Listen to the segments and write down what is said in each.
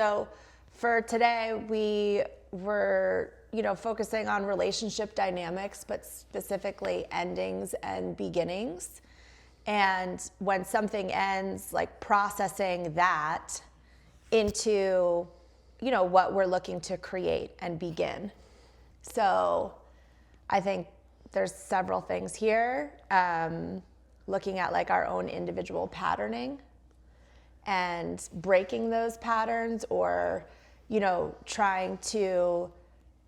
So for today, we were, focusing on relationship dynamics, but specifically endings and beginnings. And when something ends, like processing that into, what we're looking to create and begin. So I think there's several things here, looking at like our own individual patterning and breaking those patterns, or, trying to,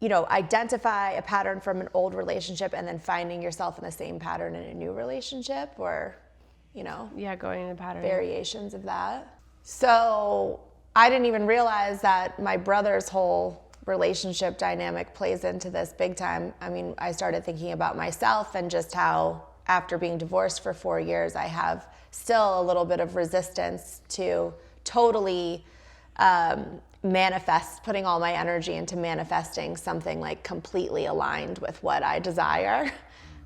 identify a pattern from an old relationship and then finding yourself in the same pattern in a new relationship, or, going in a pattern. Variations of that. So I didn't even realize that my brother's whole relationship dynamic plays into this big time. I mean, I started thinking about myself and just how after being divorced for 4 years, I have still a little bit of resistance to totally putting all my energy into manifesting something like completely aligned with what I desire.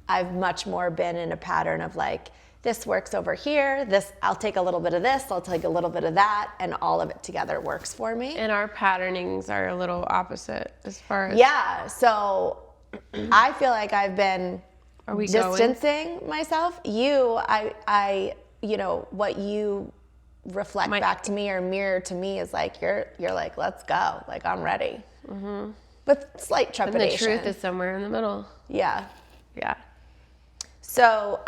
I've much more been in a pattern of like, this works over here, I'll take a little bit of this, I'll take a little bit of that, and all of it together works for me. And our patternings are a little opposite as far as... Yeah, so I feel like I've been distancing myself. What you reflect back to me or mirror to me is like, you're like, let's go, like I'm ready. Mm-hmm. With slight trepidation. And the truth is somewhere in the middle. Yeah. Yeah. So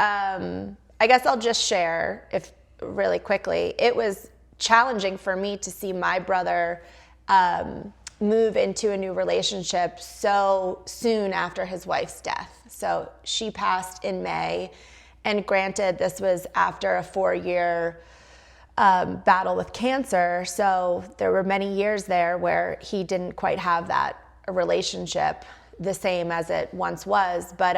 I guess I'll just share, if really quickly, it was challenging for me to see my brother move into a new relationship so soon after his wife's death. So she passed in May, and granted, this was after a 4-year battle with cancer. So there were many years there where he didn't quite have that relationship the same as it once was. But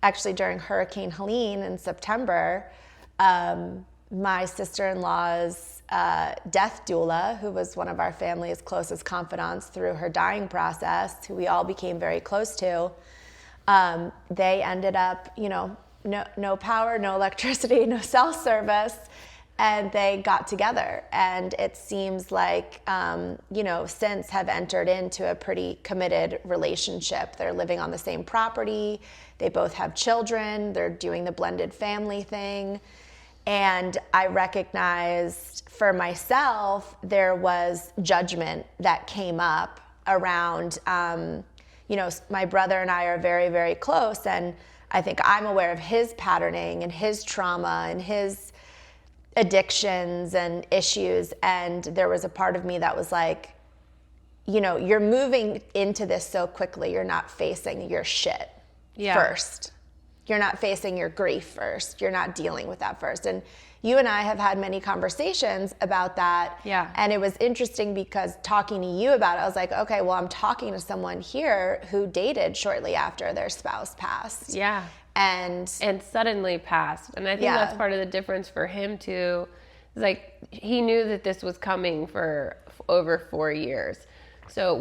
actually during Hurricane Helene in September, my sister-in-law's death doula, who was one of our family's closest confidants through her dying process, who we all became very close to, they ended up, no power, no electricity, no cell service, and they got together. And it seems like, since have entered into a pretty committed relationship. They're living on the same property. They both have children. They're doing the blended family thing. And I recognized for myself, there was judgment that came up around, my brother and I are very, very close. And I think I'm aware of his patterning and his trauma and his addictions and issues. And there was a part of me that was like, you're moving into this so quickly. You're not facing your shit first. You're not facing your grief first. You're not dealing with that first. And you and I have had many conversations about that. Yeah. And it was interesting because talking to you about it, I was like, okay, well, I'm talking to someone here who dated shortly after their spouse passed. Yeah. And suddenly passed. And I think that's part of the difference for him too. It's like he knew that this was coming for over 4 years. So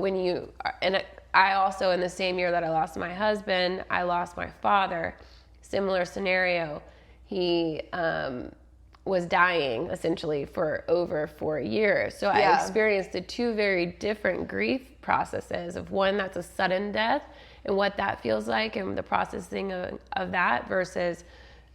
I also, in the same year that I lost my husband, I lost my father. Similar scenario. He was dying essentially for over 4 years. So I experienced the two very different grief processes of one that's a sudden death and what that feels like and the processing of that versus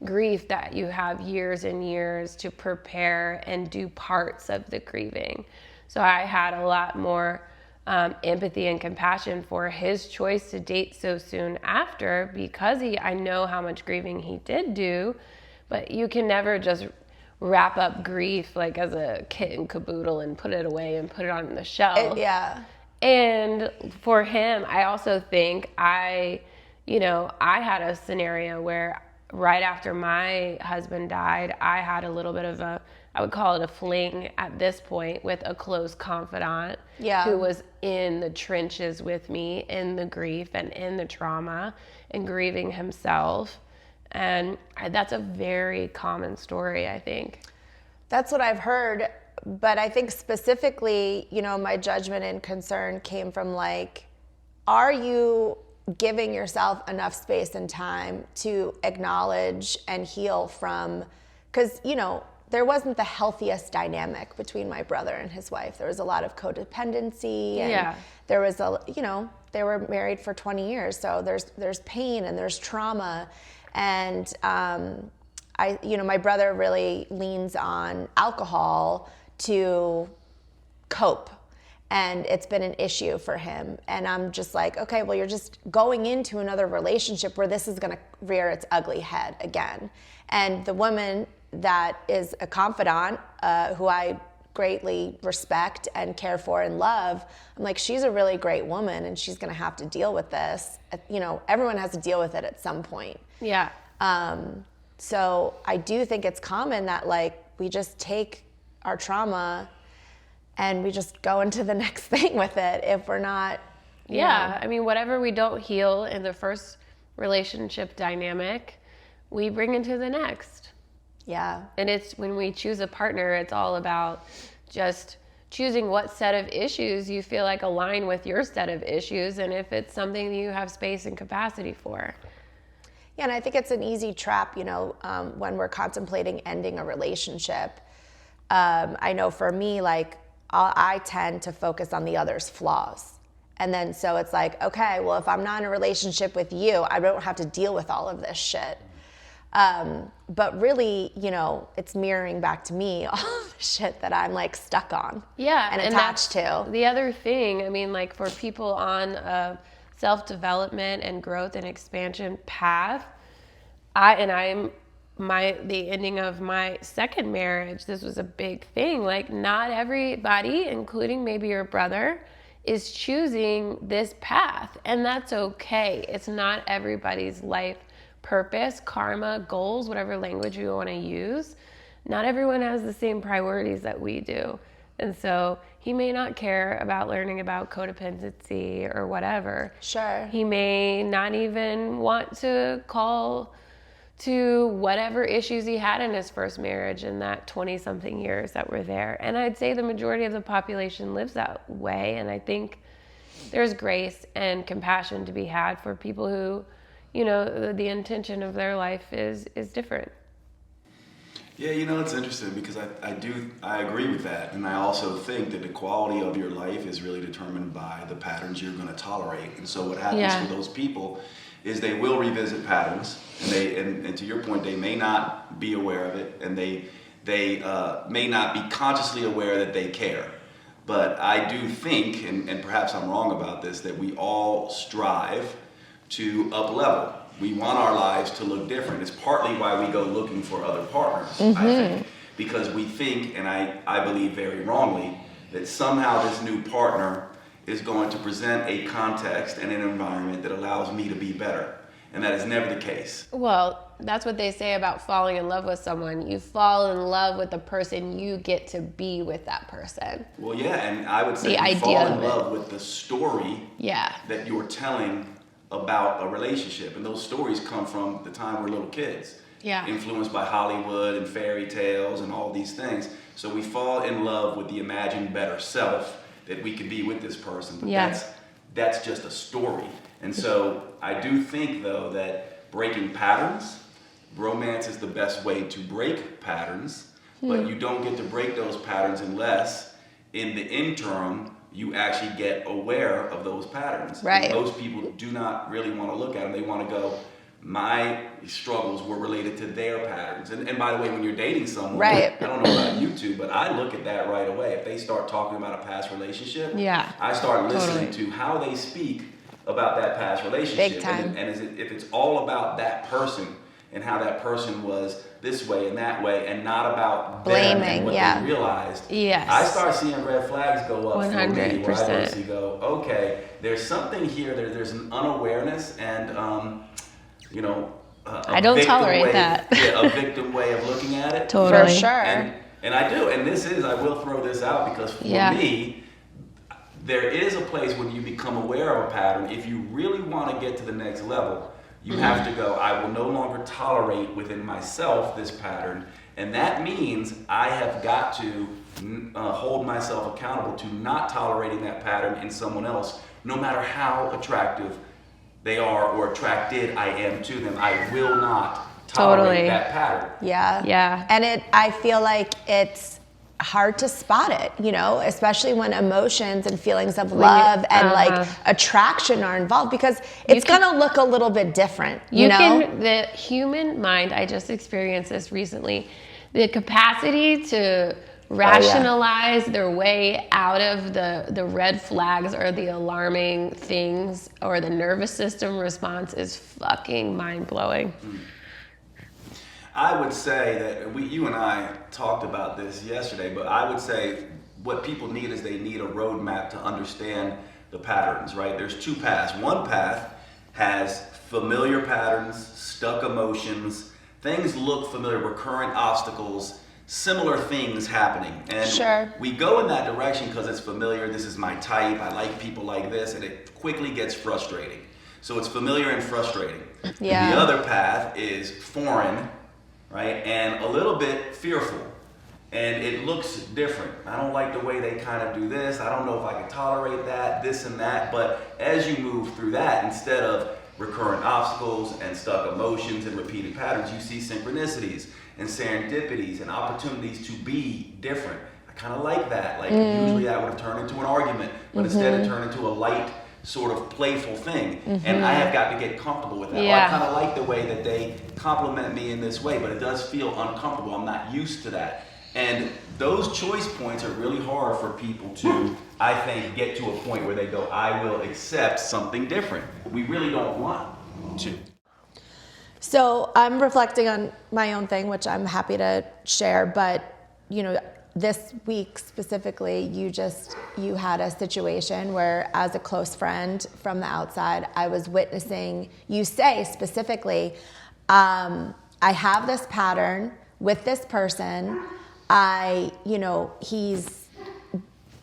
grief that you have years and years to prepare and do parts of the grieving. So I had a lot more empathy and compassion for his choice to date so soon after, because I know how much grieving he did do, but you can never just wrap up grief like as a kit and caboodle and put it away and put it on the shelf. And for him, I also think I had a scenario where right after my husband died, I had a little bit of I would call it a fling at this point with a close confidant who was in the trenches with me in the grief and in the trauma and grieving himself. And that's a very common story, I think. That's what I've heard. But I think specifically, my judgment and concern came from like, are you giving yourself enough space and time to acknowledge and heal from, because, there wasn't the healthiest dynamic between my brother and his wife. There was a lot of codependency, and there was they were married for 20 years, so there's pain and there's trauma, and my brother really leans on alcohol to cope, and it's been an issue for him. And I'm just like, okay, well, you're just going into another relationship where this is going to rear its ugly head again. And the woman that is a confidant, who I greatly respect and care for and love, I'm like, she's a really great woman, and she's going to have to deal with this. Everyone has to deal with it at some point. Yeah. So I do think it's common that like we just take our trauma and we just go into the next thing with it if we're not. Yeah. I mean, whatever we don't heal in the first relationship dynamic, we bring into the next. Yeah. And it's when we choose a partner, it's all about just choosing what set of issues you feel like align with your set of issues, and if it's something you have space and capacity for. Yeah, and I think it's an easy trap, when we're contemplating ending a relationship. I know for me, like, I tend to focus on the other's flaws. And then so it's like, okay, well, if I'm not in a relationship with you, I don't have to deal with all of this shit. But really, it's mirroring back to me all of the shit that I'm like stuck on and attached to. The other thing, I mean, like for people on a self-development and growth and expansion path, the ending of my second marriage, this was a big thing. Like not everybody, including maybe your brother, is choosing this path, and that's okay. It's not everybody's life purpose, karma, goals, whatever language you want to use. Not everyone has the same priorities that we do. And so he may not care about learning about codependency or whatever. Sure. He may not even want to call to whatever issues he had in his first marriage in that 20-something years that were there. And I'd say the majority of the population lives that way. And I think there's grace and compassion to be had for people who, the intention of their life is different. Yeah, it's interesting because I agree with that. And I also think that the quality of your life is really determined by the patterns you're going to tolerate. And so what happens for those people is they will revisit patterns, and to your point, they may not be aware of it, and they may not be consciously aware that they care. But I do think, and perhaps I'm wrong about this, that we all strive to up-level. We want our lives to look different. It's partly why we go looking for other partners, I think, because we think, and I believe very wrongly, that somehow this new partner is going to present a context and an environment that allows me to be better. And that is never the case. Well, that's what they say about falling in love with someone. You fall in love with the person you get to be with that person. Well, yeah, and I would say you fall in love with the story that you're telling about a relationship. And those stories come from the time we're little kids. Yeah. Influenced by Hollywood and fairy tales and all these things. So we fall in love with the imagined better self that we could be with this person. But that's just a story. And so I do think, though, that breaking patterns, romance is the best way to break patterns, but you don't get to break those patterns unless in the interim you actually get aware of those patterns. Right. And most people do not really want to look at them. They want to go, my struggles were related to their patterns. And by the way, when you're dating someone, I don't know about you two, but I look at that right away. If they start talking about a past relationship, I start listening to how they speak about that past relationship. Big time. And if it's all about that person and how that person was this way and that way, and not about them and what they realized, I start seeing red flags go up 100%. For me, where I basically go, okay, there's something here, there's an unawareness and I don't tolerate that. A victim way of looking at it. Totally. For sure. And I do, and I will throw this out because for me, there is a place when you become aware of a pattern. If you really want to get to the next level, you have to go, I will no longer tolerate within myself this pattern. And that means I have got to hold myself accountable to not tolerating that pattern in someone else, no matter how attractive they are or attracted I am to them. I will not tolerate that pattern. Yeah. And I feel like it's hard to spot it, you know, especially when emotions and feelings of love and like attraction are involved, because it's gonna look a little bit different. The human mind, I just experienced this recently, the capacity to rationalize their way out of the red flags or the alarming things or the nervous system response is fucking mind-blowing. I would say that you and I talked about this yesterday, but I would say what people need is they need a roadmap to understand the patterns, right? There's two paths. One path has familiar patterns, stuck emotions, things look familiar, recurrent obstacles, similar things happening. And we go in that direction because it's familiar. This is my type. I like people like this. And it quickly gets frustrating. So it's familiar and frustrating. Yeah. The other path is foreign, right? And a little bit fearful. And it looks different. I don't like the way they kind of do this. I don't know if I can tolerate that, this and that. But as you move through that, instead of recurrent obstacles and stuck emotions and repeated patterns, you see synchronicities and serendipities and opportunities to be different. I kind of like that. Like usually that would have turned into an argument, but instead it turned into a light, sort of playful thing. And I have got to get comfortable with that. I kind of like the way that they compliment me in this way, but it does feel uncomfortable. I'm not used to that. And those choice points are really hard for people to, I think, get to a point where they go, I will accept something different. We really don't want to. So I'm reflecting on my own thing, which I'm happy to share, but you know, this week specifically, you had a situation where, as a close friend from the outside, I was witnessing you say specifically, I have this pattern with this person. He's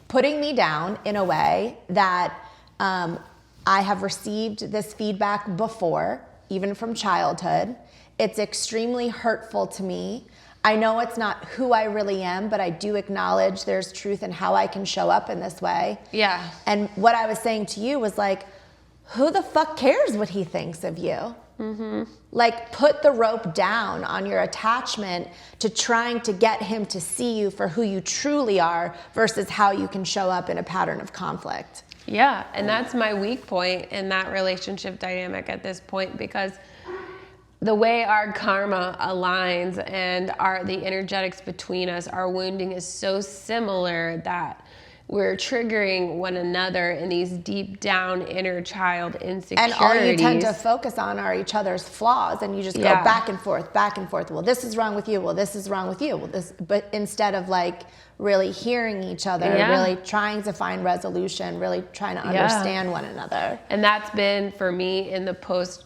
putting me down in a way that I have received this feedback before, even from childhood. It's extremely hurtful to me. I know it's not who I really am, but I do acknowledge there's truth in how I can show up in this way. Yeah. And what I was saying to you was like, who the fuck cares what he thinks of you? Mm-hmm. Like, put the rope down on your attachment to trying to get him to see you for who you truly are versus how you can show up in a pattern of conflict. Yeah, and that's my weak point in that relationship dynamic at this point, because the way our karma aligns and the energetics between us, our wounding is so similar that we're triggering one another in these deep down inner child insecurities. And all you tend to focus on are each other's flaws, and you just go back and forth, back and forth. Well, this is wrong with you. Well, this is wrong with you. But instead of like really hearing each other, really trying to find resolution, really trying to understand one another. And that's been for me in the post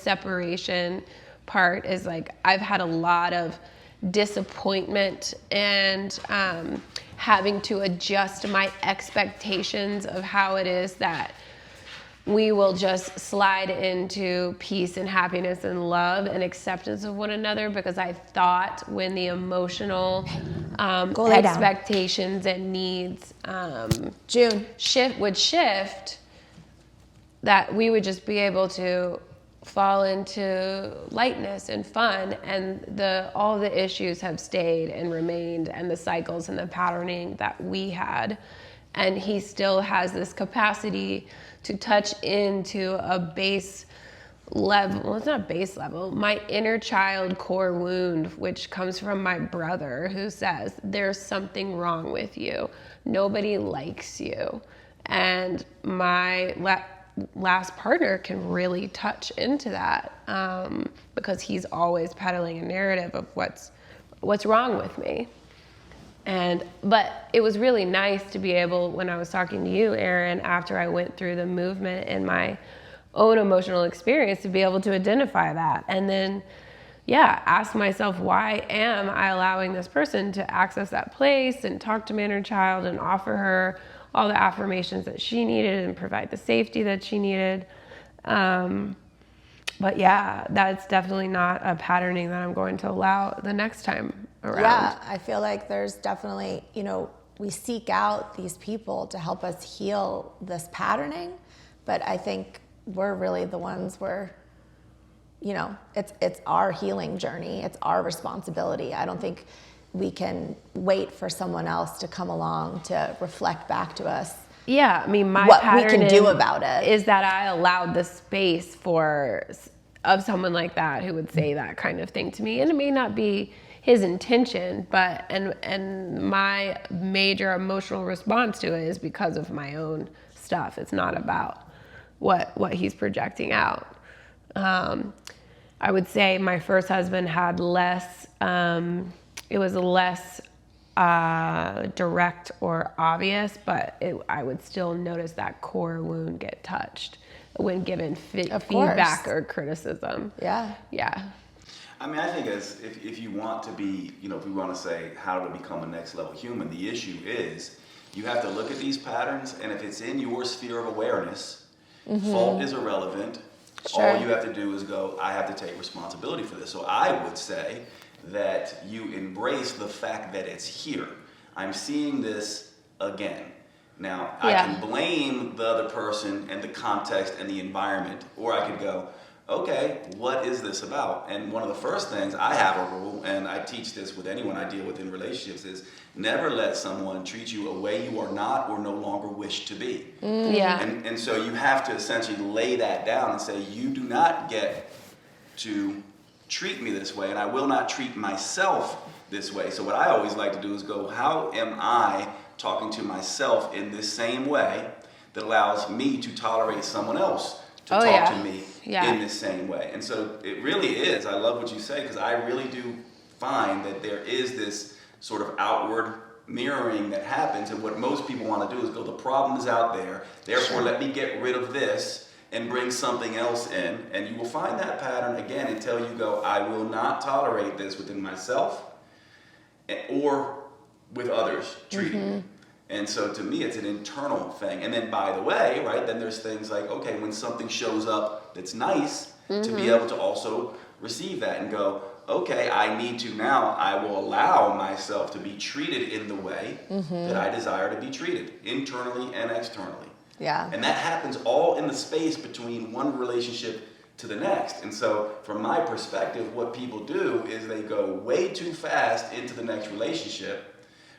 separation part, is like I've had a lot of disappointment and having to adjust my expectations of how it is that we will just slide into peace and happiness and love and acceptance of one another, because I thought when the emotional expectations and needs would shift, that we would just be able to fall into lightness and fun, and all the issues have stayed and remained, and the cycles and the patterning that we had. And he still has this capacity to touch into a base level. Well, it's not base level. My inner child core wound, which comes from my brother, who says, there's something wrong with you. Nobody likes you. And my last partner can really touch into that, because he's always peddling a narrative of what's wrong with me. But it was really nice to be able, when I was talking to you, Erin, after I went through the movement in my own emotional experience, to be able to identify that. And then, ask myself, why am I allowing this person to access that place and talk to my inner child and offer her all the affirmations that she needed and provide the safety that she needed. But that's definitely not a patterning that I'm going to allow the next time around. Yeah, I feel like there's definitely, we seek out these people to help us heal this patterning, but I think we're really the ones where you know, it's our healing journey. It's our responsibility. I don't think we can wait for someone else to come along to reflect back to us. Yeah, I mean, my what pattern we can do about it is that I allowed the space of someone like that who would say that kind of thing to me, and it may not be his intention, but and my major emotional response to it is because of my own stuff. It's not about what he's projecting out. I would say my first husband had less. It was less direct or obvious, but I would still notice that core wound get touched when given feedback or criticism. Yeah. Yeah. I mean, I think if you want to be, you know, if we want to say how to become a next level human, the issue is you have to look at these patterns, and if it's in your sphere of awareness, fault is irrelevant. Sure. All you have to do is go, I have to take responsibility for this. So I would say that you embrace the fact that it's here. I'm seeing this again. Now, I can blame the other person and the context and the environment, or I could go, okay, what is this about? And one of the first things, I have a rule, and I teach this with anyone I deal with in relationships, is never let someone treat you a way you are not or no longer wish to be. Yeah. And so you have to essentially lay that down and say, you do not get to treat me this way, and I will not treat myself this way. So what I always like to do is go, how am I talking to myself in this same way that allows me to tolerate someone else to talk to me in this same way? And so it really is, I love what you say, because I really do find that there is this sort of outward mirroring that happens, and what most people want to do is go, the problem is out there, therefore let me get rid of this and bring something else in, and you will find that pattern again until you go, I will not tolerate this within myself or with others treating me. And so to me, it's an internal thing. And then by the way, right, then there's things like, okay, when something shows up that's nice, to be able to also receive that and go, okay, I need to now, I will allow myself to be treated in the way that I desire to be treated, internally and externally. Yeah. And that happens all in the space between one relationship to the next. And so from my perspective, what people do is they go way too fast into the next relationship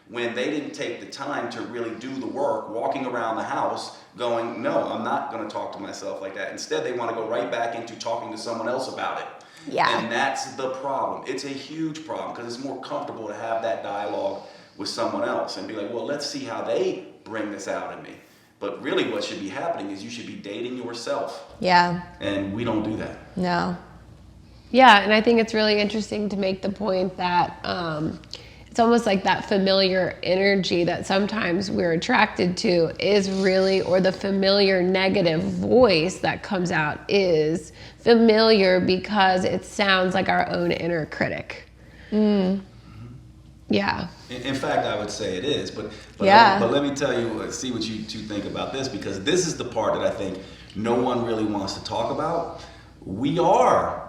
when they didn't take the time to really do the work, walking around the house going, no, I'm not going to talk to myself like that. Instead, they want to go right back into talking to someone else about it. Yeah. And that's the problem. It's a huge problem because it's more comfortable to have that dialogue with someone else and be like, well, let's see how they bring this out in me. But really what should be happening is you should be dating yourself. Yeah. And we don't do that. No. Yeah, and I think it's really interesting to make the point that it's almost like that familiar energy that sometimes we're attracted to is really, or the familiar negative voice that comes out is familiar because it sounds like our own inner critic. Yeah. In fact, I would say it is, but let me tell you, see what you two think about this, because this is the part that I think no one really wants to talk about. We are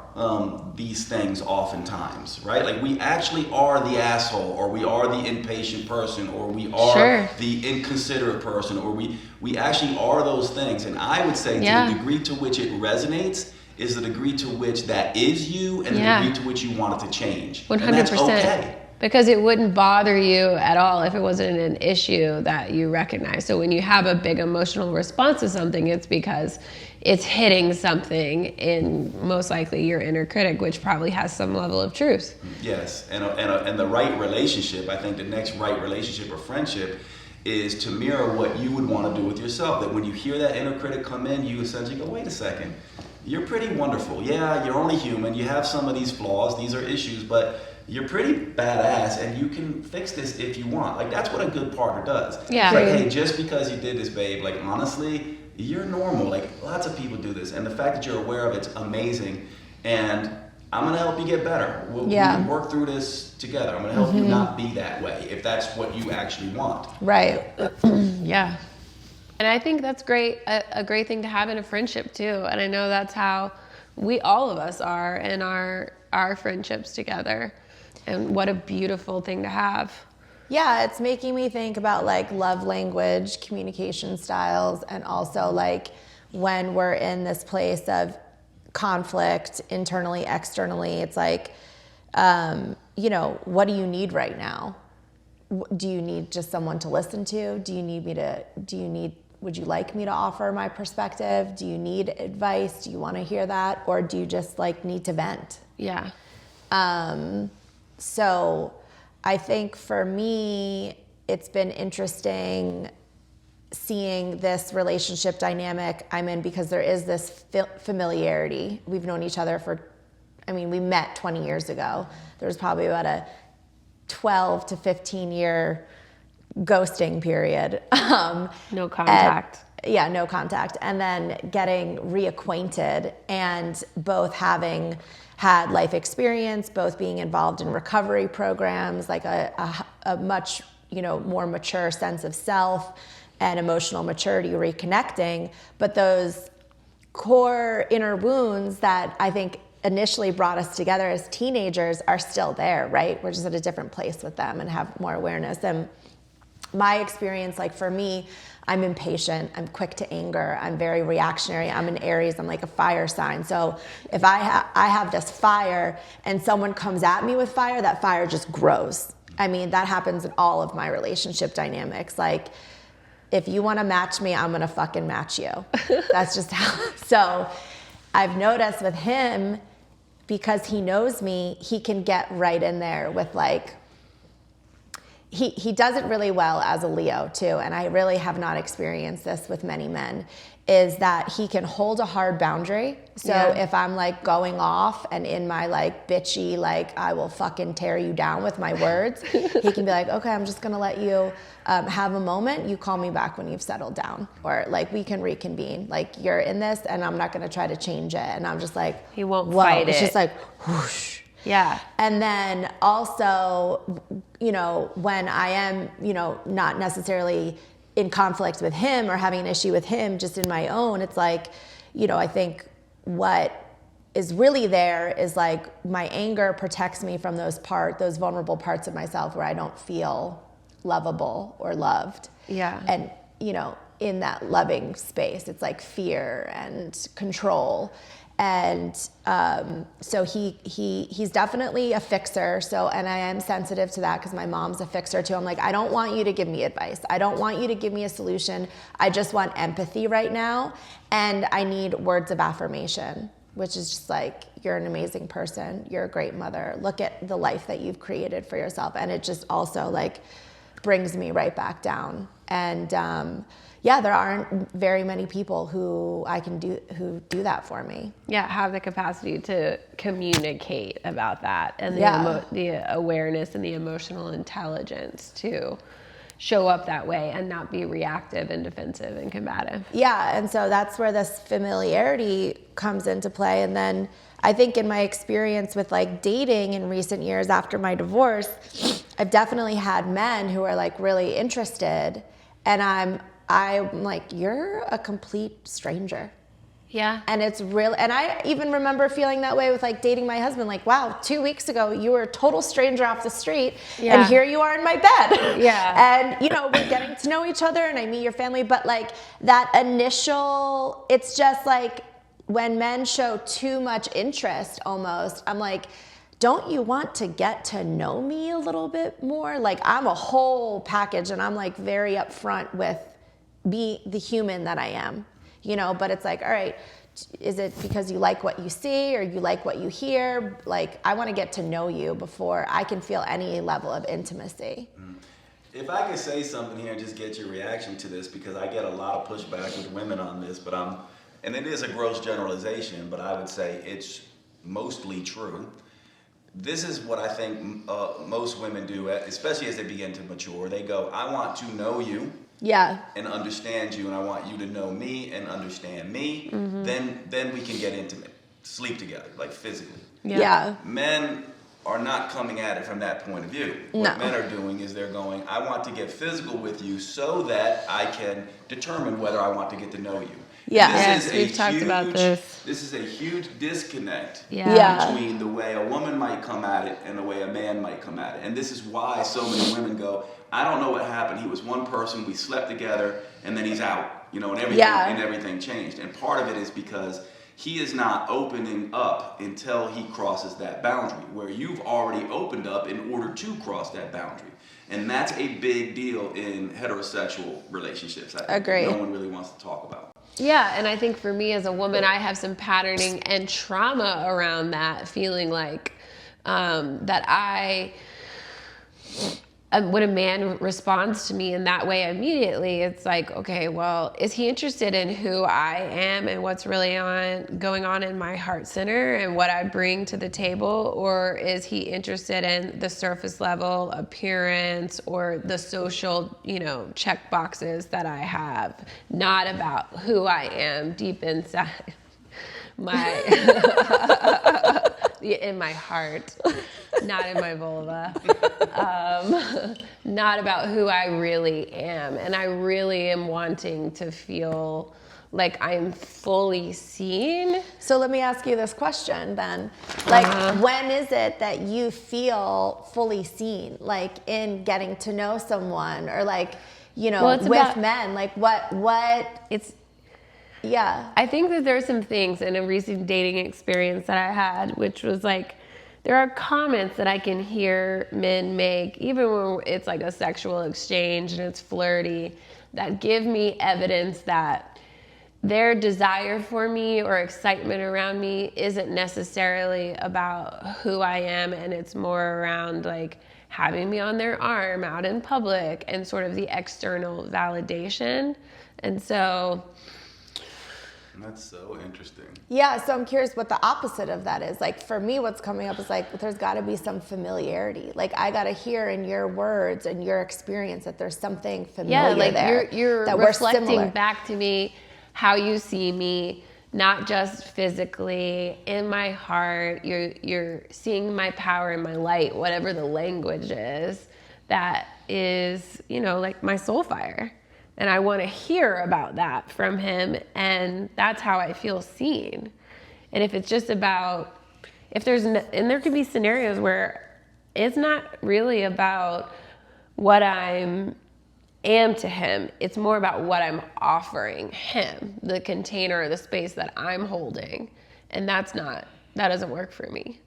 these things oftentimes, right? Like we actually are the asshole, or we are the impatient person, or we are the inconsiderate person, or we actually are those things. And I would say to the degree to which it resonates is the degree to which that is you, and the degree to which you want it to change. 100%. And that's okay. Because it wouldn't bother you at all if it wasn't an issue that you recognize. So when you have a big emotional response to something, it's because it's hitting something in most likely your inner critic, which probably has some level of truth. Yes, and the right relationship, I think the next right relationship or friendship is to mirror what you would want to do with yourself. That when you hear that inner critic come in, you essentially go, wait a second, you're pretty wonderful. Yeah, you're only human. You have some of these flaws. These are issues, but you're pretty badass, and you can fix this if you want. Like, that's what a good partner does. Yeah. It's like, hey, just because you did this, babe, like, honestly, you're normal. Like, lots of people do this. And the fact that you're aware of it's amazing. And I'm going to help you get better. We can work through this together. I'm going to help you not be that way, if that's what you actually want. Right. Yeah. And I think that's great, a great thing to have in a friendship, too. And I know that's how all of us are in our friendships together. And what a beautiful thing to have. Yeah, it's making me think about like love language, communication styles, and also like when we're in this place of conflict internally, externally. It's like, you know, what do you need right now? Do you need just someone to listen to? Would you like me to offer my perspective? Do you need advice? Do you want to hear that? Or do you just like need to vent? Yeah. So I think for me, it's been interesting seeing this relationship dynamic I'm in, because there is this familiarity. We've known each other we met 20 years ago. There was probably about a 12 to 15 year ghosting period. No contact. No contact. And then getting reacquainted, and both having had life experience, both being involved in recovery programs, like a much, you know, more mature sense of self and emotional maturity, reconnecting. But those core inner wounds that I think initially brought us together as teenagers are still there, right? We're just at a different place with them and have more awareness. And my experience, like for me, I'm impatient, I'm quick to anger, I'm very reactionary, I'm an Aries, I'm like a fire sign. So if I have this fire and someone comes at me with fire, that fire just grows. I mean, that happens in all of my relationship dynamics. Like, if you want to match me, I'm going to fucking match you. That's just how. So I've noticed with him, because he knows me, he can get right in there with like, he does it really well as a Leo too, and I really have not experienced this with many men, is that he can hold a hard boundary. So if I'm like going off and in my like bitchy, like I will fucking tear you down with my words, he can be like, okay, I'm just gonna let you have a moment. You call me back when you've settled down, or like we can reconvene. Like you're in this and I'm not gonna try to change it. And I'm just like, he won't fight it. It's just like whoosh. Yeah. And then also, you know, when I am, you know, not necessarily in conflict with him or having an issue with him, just in my own, it's like, you know, I think what is really there is like my anger protects me from those vulnerable parts of myself where I don't feel lovable or loved. Yeah. And, you know, in that loving space, it's like fear and control. And so he's definitely a fixer. So, and I am sensitive to that because my mom's a fixer too. I'm like, I don't want you to give me advice. I don't want you to give me a solution. I just want empathy right now. And I need words of affirmation, which is just like, you're an amazing person. You're a great mother. Look at the life that you've created for yourself. And it just also like brings me right back down. And, yeah, there aren't very many people who do that for me. Yeah, have the capacity to communicate about that, and the awareness and the emotional intelligence to show up that way and not be reactive and defensive and combative. Yeah, and so that's where this familiarity comes into play. And then I think in my experience with like dating in recent years after my divorce, I've definitely had men who are like really interested, and I'm like, you're a complete stranger. Yeah. And it's real. And I even remember feeling that way with like dating my husband. Like, wow, 2 weeks ago, you were a total stranger off the street. Yeah. And here you are in my bed. Yeah. And, you know, we're getting to know each other and I meet your family. But like that initial, it's just like when men show too much interest almost, I'm like, don't you want to get to know me a little bit more? Like I'm a whole package and I'm like very upfront with be the human that I am, you know, but it's like, all right, is it because you like what you see or you like what you hear? Like, I want to get to know you before I can feel any level of intimacy. If I could say something here and just get your reaction to this, because I get a lot of pushback with women on this, but and it is a gross generalization, but I would say it's mostly true. This is what I think most women do, especially as they begin to mature. They go, I want to know you. Yeah. And understand you, and I want you to know me and understand me. Mm-hmm. Then we can get intimate, sleep together, like physically. Yeah. Men are not coming at it from that point of view. What men are doing is they're going, I want to get physical with you so that I can determine whether I want to get to know you. Yeah. We've talked about this. This is a huge disconnect between the way a woman might come at it and the way a man might come at it. And this is why so many women go, I don't know what happened. He was one person, we slept together, and then he's out, you know, and everything changed. And part of it is because he is not opening up until he crosses that boundary, where you've already opened up in order to cross that boundary. And that's a big deal in heterosexual relationships. I think no one really wants to talk about. Yeah, and I think for me as a woman, I have some patterning and trauma around that, feeling like that when a man responds to me in that way immediately, it's like, okay, well, is he interested in who I am and what's really going on in my heart center and what I bring to the table? Or is he interested in the surface level appearance or the social, check boxes that I have, not about who I am deep inside in my heart, not in my vulva, not about who I really am. And I really am wanting to feel like I'm fully seen. So let me ask you this question then. Like, when is it that you feel fully seen? Like, in getting to know someone, or like, with men? Like, what? Yeah. I think that there's some things in a recent dating experience that I had, which was like, there are comments that I can hear men make, even when it's like a sexual exchange and it's flirty, that give me evidence that their desire for me or excitement around me isn't necessarily about who I am, and it's more around like having me on their arm out in public and sort of the external validation. And so... That's so interesting. Yeah, so I'm curious what the opposite of that is. Like, for me, what's coming up is like, there's got to be some familiarity. Like, I got to hear in your words and your experience that there's something familiar there. Yeah, like you're that reflecting back to me how you see me, not just physically, in my heart. You're seeing my power and my light, whatever the language is, that is, like my soul fire. And I want to hear about that from him, and that's how I feel seen. And if it's just about, and there could be scenarios where it's not really about what I am to him, it's more about what I'm offering him, the container or the space that I'm holding. And that doesn't work for me.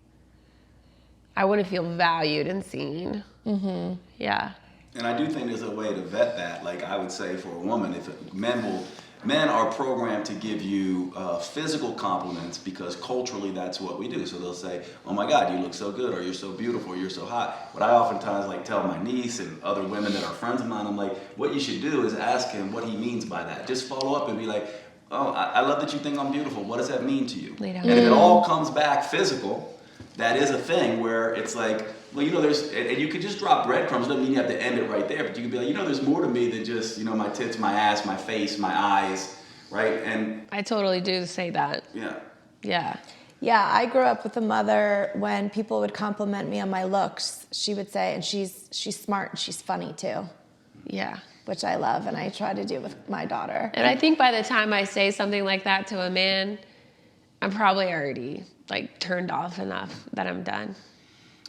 I want to feel valued and seen. Mm-hmm. Yeah. And I do think there's a way to vet that. Like, I would say for a woman, men are programmed to give you physical compliments because culturally that's what we do. So they'll say, oh my God, you look so good, or you're so beautiful, or you're so hot. But I oftentimes tell my niece and other women that are friends of mine, I'm like, what you should do is ask him what he means by that. Just follow up and be like, oh, I love that you think I'm beautiful. What does that mean to you? And if it all comes back physical, that is a thing where it's like, well, there's, and you could just drop breadcrumbs. Doesn't mean you have to end it right there, but you could be like, there's more to me than just, my tits, my ass, my face, my eyes, right? And I totally do say that. Yeah. Yeah. Yeah, I grew up with a mother, when people would compliment me on my looks, she would say, and she's smart and she's funny too. Yeah. Which I love, and I try to do with my daughter. And I think by the time I say something like that to a man, I'm probably already turned off enough that I'm done.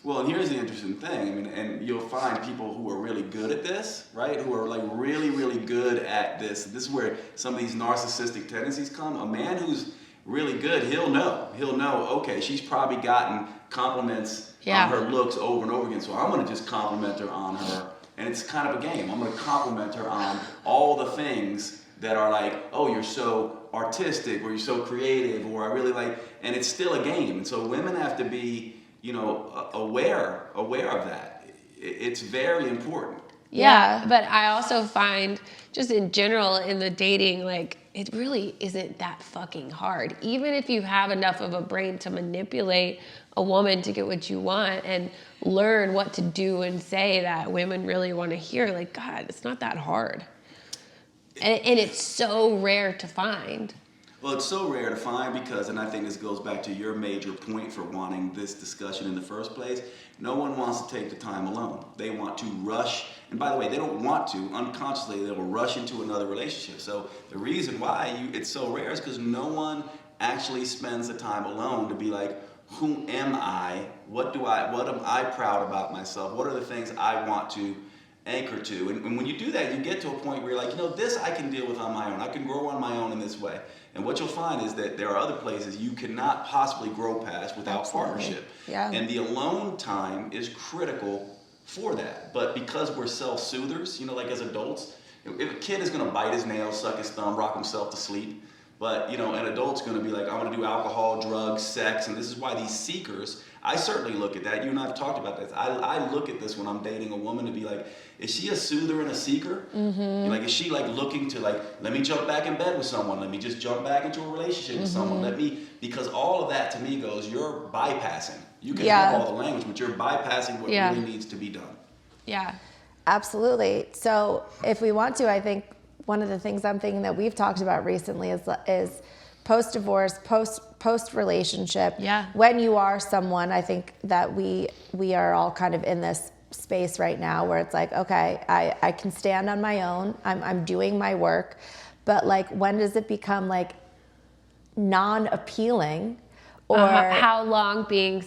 Well, and here's the interesting thing. And you'll find people who are really good at this, right? Who are really, really good at this. This is where some of these narcissistic tendencies come. A man who's really good, he'll know, okay, she's probably gotten compliments on her looks over and over again, so I'm going to just compliment her on her. And it's kind of a game. I'm going to compliment her on all the things that are like, oh, you're so artistic, or you're so creative, or I really like, and it's still a game. And so women have to be, aware of that. It's very important. Yeah, but I also find, just in general in the dating, it really isn't that fucking hard. Even if you have enough of a brain to manipulate a woman to get what you want and learn what to do and say that women really want to hear, God, it's not that hard. And it's so rare to find. Well, it's so rare to find because, and I think this goes back to your major point for wanting this discussion in the first place, no one wants to take the time alone. They want to rush, and by the way, they don't want to, unconsciously, they will rush into another relationship. So the reason why it's so rare is because no one actually spends the time alone to be like, who am I? What am I proud about myself? What are the things I want to anchor to. And when you do that, you get to a point where you're like, this I can deal with on my own. I can grow on my own in this way. And what you'll find is that there are other places you cannot possibly grow past without partnership. Yeah. And the alone time is critical for that. But because we're self-soothers, like as adults, if a kid is going to bite his nails, suck his thumb, rock himself to sleep, but an adult's going to be like, I'm going to do alcohol, drugs, sex, and this is why these seekers, I certainly look at that. You and I have talked about this. I look at this when I'm dating a woman to be like, is she a soother and a seeker? Mm-hmm. Like, is she like looking to like, let me jump back in bed with someone. Let me just jump back into a relationship with someone. Because all of that to me goes, you're bypassing. You can have all the language, but you're bypassing what really needs to be done. Yeah. Absolutely. So if we want to, I think one of the things I'm thinking that we've talked about recently is post-divorce, post-relationship. Yeah. When you are someone, I think that we are all kind of in this space right now where it's like, okay, I can stand on my own. I'm doing my work. But like, when does it become like non-appealing? Or how long being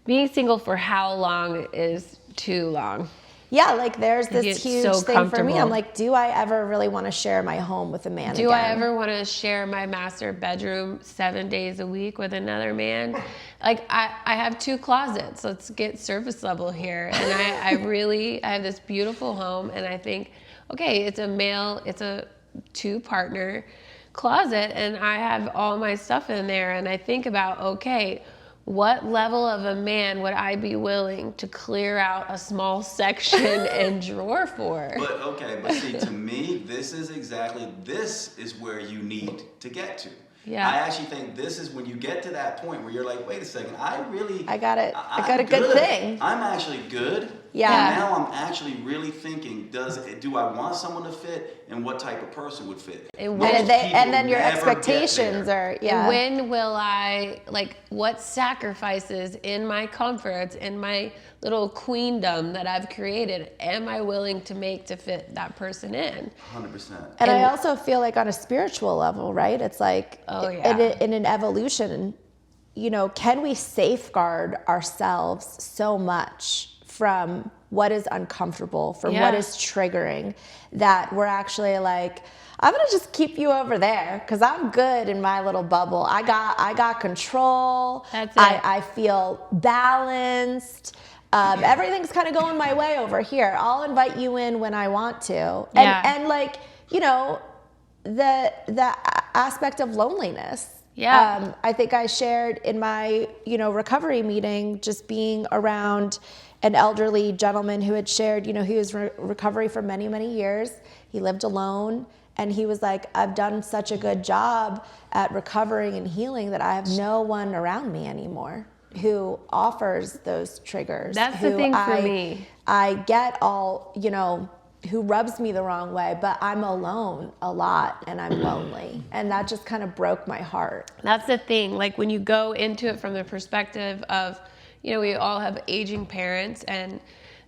being single for how long is too long? Yeah, like there's this huge thing for me. I'm like, do I ever really want to share my home with a man again? Do I ever want to share my master bedroom 7 days a week with another man? Like, I have 2 closets. Let's get surface level here. And I have this beautiful home, and I think, okay, it's a 2-partner closet, and I have all my stuff in there, and I think about, okay, what level of a man would I be willing to clear out a small section and drawer for? But see, to me, this is where you need to get to. Yeah. I actually think this is when you get to that point where you're like, wait a second, I got a good thing. I'm actually good. Yeah. And now I'm actually really thinking, do I want someone to fit, and what type of person would fit? And then your expectations are, yeah. When will I, like, what sacrifices in my comforts, in my little queendom that I've created, am I willing to make to fit that person in? 100%. And I also feel like on a spiritual level, right? It's like, in an evolution, can we safeguard ourselves so much from what is uncomfortable, from what is triggering, that we're actually like, I'm gonna just keep you over there because I'm good in my little bubble. I got control. That's it. I feel balanced. Everything's kind of going my way over here. I'll invite you in when I want to. And like, the aspect of loneliness. Yeah. I think I shared in my, recovery meeting, just being around an elderly gentleman who had shared, he was in recovery for many, many years. He lived alone, and he was like, I've done such a good job at recovering and healing that I have no one around me anymore who offers those triggers. That's the thing for me. I get all, who rubs me the wrong way, but I'm alone a lot and I'm lonely. And that just kind of broke my heart. That's the thing. Like, when you go into it from the perspective of, we all have aging parents and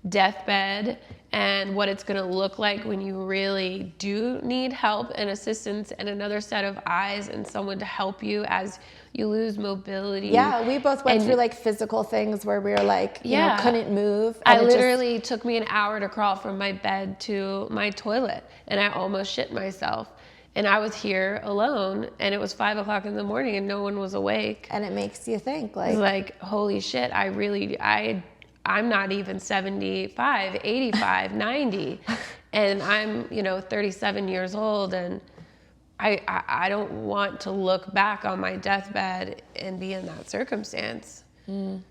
deathbed and what it's going to look like when you really do need help and assistance and another set of eyes and someone to help you as you lose mobility. Yeah, we both went through like physical things where we were like, couldn't move. And it literally took me an hour to crawl from my bed to my toilet, and I almost shit myself. And I was here alone, and it was 5 o'clock in the morning, and no one was awake. And it makes you think, like, holy shit, I'm not even 75, 85, 90. And I'm, 37 years old, and I don't want to look back on my deathbed and be in that circumstance. Mm.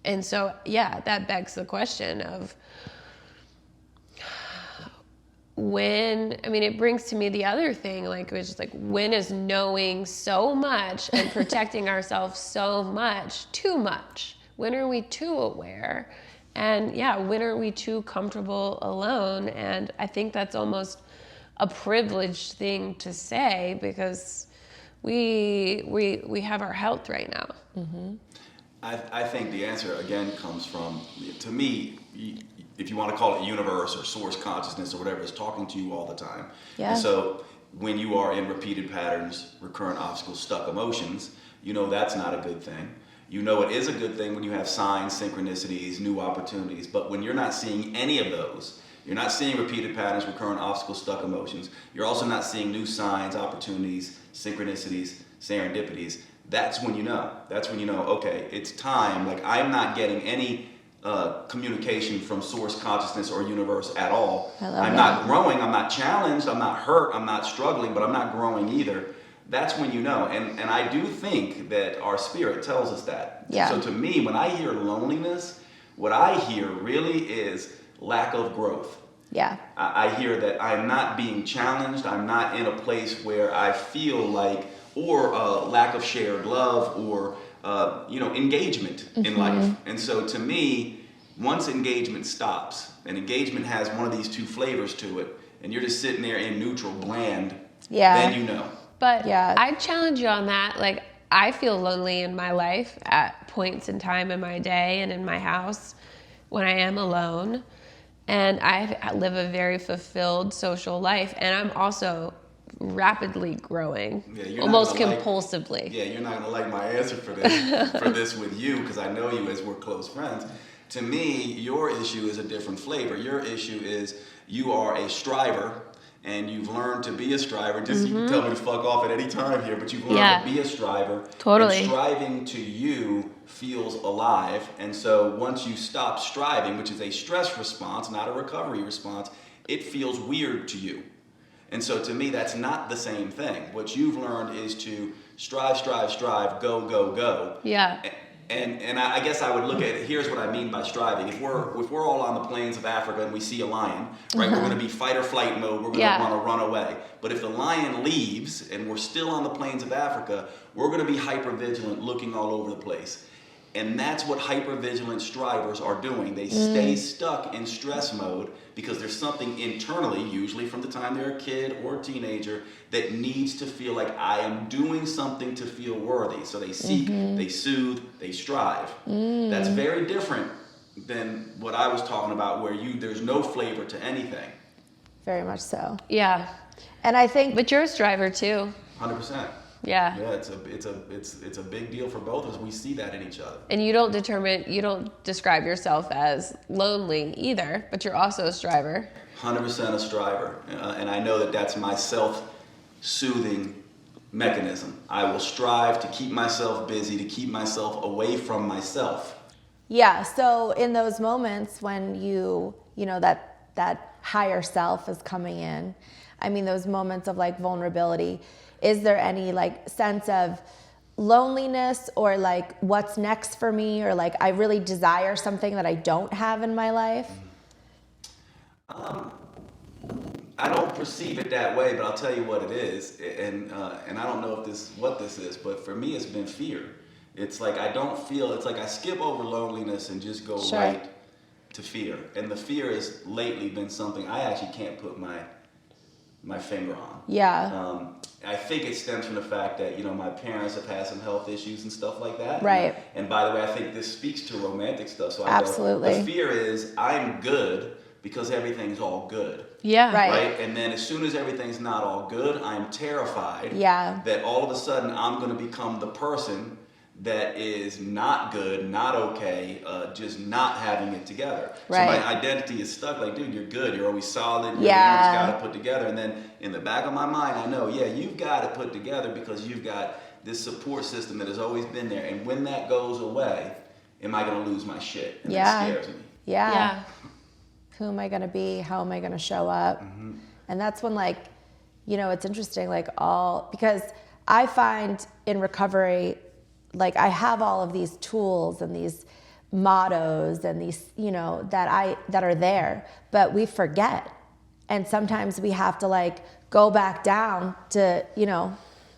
And so, that begs the question of, it brings to me the other thing, which is like, when is knowing so much and protecting ourselves so much too much? When are we too aware? And when are we too comfortable alone? And I think that's almost a privileged thing to say because we have our health right now. Mm-hmm. I think the answer again comes from, to me, if you want to call it universe or source consciousness or whatever, is talking to you all the time. Yeah. And so when you are in repeated patterns, recurrent obstacles, stuck emotions, that's not a good thing. You know it is a good thing when you have signs, synchronicities, new opportunities. But when you're not seeing any of those, you're not seeing repeated patterns, recurrent obstacles, stuck emotions. You're also not seeing new signs, opportunities, synchronicities, serendipities. That's when you know. That's when you know, okay, it's time. Like, I'm not getting any communication from source consciousness or universe at all. I'm not growing. I'm not challenged. I'm not hurt. I'm not struggling, but I'm not growing either. That's when you know. And I do think that our spirit tells us that. Yeah. So to me, when I hear loneliness, what I hear really is lack of growth. Yeah. I hear that I'm not being challenged. I'm not in a place where I feel like, or lack of shared love, or engagement in life. And so to me, once engagement stops, and engagement has one of these two flavors to it, and you're just sitting there in neutral, bland, then you know. But I challenge you on that. Like, I feel lonely in my life at points in time in my day and in my house when I am alone. And I live a very fulfilled social life. And I'm also rapidly growing, almost compulsively. You're not gonna like my answer for this with you, because I know you as we're close friends. To me, your issue is a different flavor. Your issue is you are a striver, and you've learned to be a striver. Just you can tell me to fuck off at any time here, but you've learned to be a striver. Totally. And striving to you feels alive. And so once you stop striving, which is a stress response, not a recovery response, it feels weird to you. And so to me, that's not the same thing. What you've learned is to strive, go, go, go. Yeah. And I guess I would look at it, here's what I mean by striving. If we're all on the plains of Africa and we see a lion, right, we're going to be fight or flight mode, we're going to want to run away. But if the lion leaves and we're still on the plains of Africa, we're going to be hypervigilant, looking all over the place. And that's what hypervigilant strivers are doing. They stay stuck in stress mode because there's something internally, usually from the time they're a kid or a teenager, that needs to feel like I am doing something to feel worthy. So they seek, they soothe, they strive. That's very different than what I was talking about, where there's no flavor to anything. Very much so. Yeah. And I think, but you're a striver too. 100%. Yeah. Yeah, it's a big deal for both of us. We see that in each other. And you don't describe yourself as lonely either, but you're also a striver. 100% a striver. And I know that that's my self-soothing mechanism. I will strive to keep myself busy, to keep myself away from myself. Yeah, so in those moments when that higher self is coming in, I mean, those moments of like vulnerability, is there any like sense of loneliness or like what's next for me, or like I really desire something that I don't have in my life? I don't perceive it that way, but I'll tell you what it is, and I don't know what this is, but for me it's been fear. It's like I don't feel. It's like I skip over loneliness and just go right to fear, and the fear has lately been something I actually can't put my finger on. Yeah. I think it stems from the fact that, my parents have had some health issues and stuff like that. Right. And by the way, I think this speaks to romantic stuff. So Absolutely. The fear is I'm good because everything's all good. Yeah. Right. And then as soon as everything's not all good, I'm terrified that all of a sudden I'm going to become the person that is not good, not okay, just not having it together. Right. So my identity is stuck. Like, dude, you're good. You're always solid. You've got it put together. And then in the back of my mind, I know, you've got it put together because you've got this support system that has always been there. And when that goes away, am I going to lose my shit? And that scares me. Yeah. Who am I going to be? How am I going to show up? And that's when, like, it's interesting, like because I find in recovery, like I have all of these tools and these mottos and these, that are there, but we forget. And sometimes we have to like go back down to,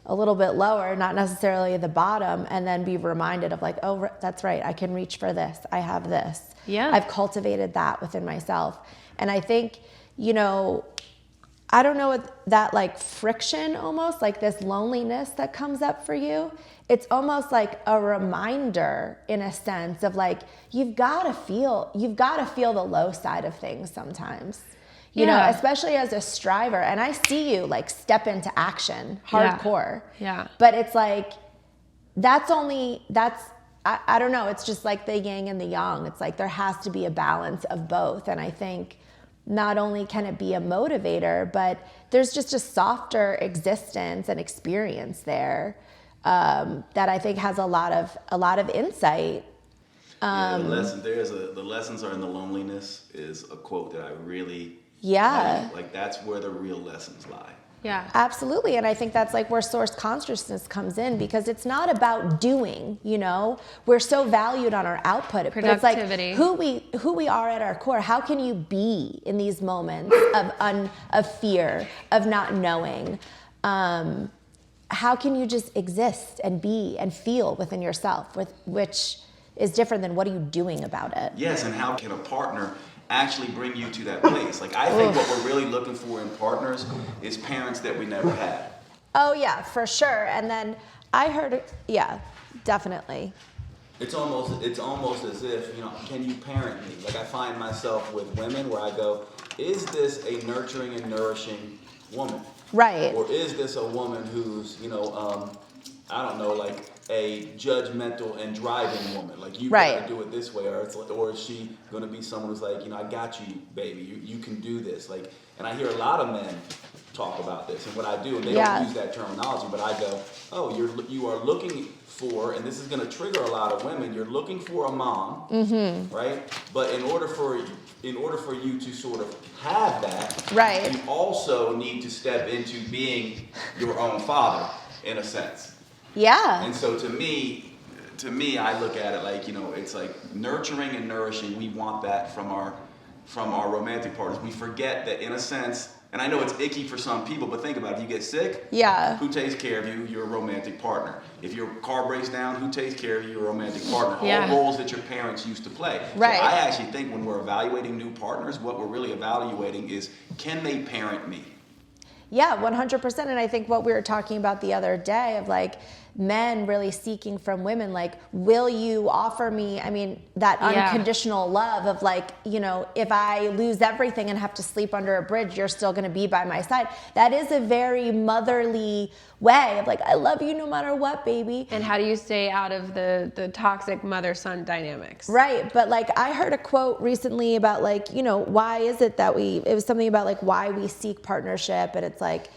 a little bit lower, not necessarily the bottom, and then be reminded of like, oh, that's right, I can reach for this. I have this. Yeah. I've cultivated that within myself. And I think, I don't know what that like friction, almost like this loneliness that comes up for you. It's almost like a reminder in a sense of like, you've got to feel the low side of things sometimes, you know, especially as a striver. And I see you like step into action hardcore. Yeah. But it's like, that's I don't know, it's just like the yin and the yang. It's like there has to be a balance of both. And I think not only can it be a motivator, but there's just a softer existence and experience there that I think has a lot of insight. The lessons are in the loneliness is a quote that I really like that's where the real lessons lie. Yeah, absolutely. And I think that's like where source consciousness comes in, because it's not about doing, you know, we're so valued on our output. Productivity. But it's like who we are at our core. How can you be in these moments of fear, of not knowing? How can you just exist and be and feel within yourself, which is different than what are you doing about it? Yes, and how can a partner actually bring you to that place? Like, I think what we're really looking for in partners is parents that we never had. Oh yeah, for sure. And then I heard, definitely. It's almost as if, you know, can you parent me? Like, I find myself with women where I go, is this a nurturing and nourishing woman? Right. Or is this a woman who's, you know, I don't know, like a judgmental and driving woman? Like, you got to do it this way, or is she going to be someone who's like, you know, I got you, baby. You can do this. Like, and I hear a lot of men talk about this, and what I do, and they don't use that terminology, but I go, oh, you are looking for, and this is going to trigger a lot of women. You're looking for a mom, right? But in order for you to sort of have that, you also need to step into being your own father, in a sense. Yeah. And so to me, I look at it like, you know, it's like nurturing and nourishing. We want that from our romantic partners. We forget that, in a sense, and I know it's icky for some people, but think about it. If you get sick, who takes care of you? Your romantic partner. If your car breaks down, who takes care of you? Your romantic partner. All roles that your parents used to play. Right. So I actually think when we're evaluating new partners, what we're really evaluating is, can they parent me? Yeah, 100%. And I think what we were talking about the other day of like men really seeking from women, like, will you offer me, I mean, that unconditional love of like, you know, if I lose everything and have to sleep under a bridge, you're still going to be by my side. That is a very motherly way of like, I love you no matter what, baby. And how do you stay out of the toxic mother-son dynamics? Right. But like, I heard a quote recently about like, you know, why is it that it was something about like why we seek partnership. And it's like,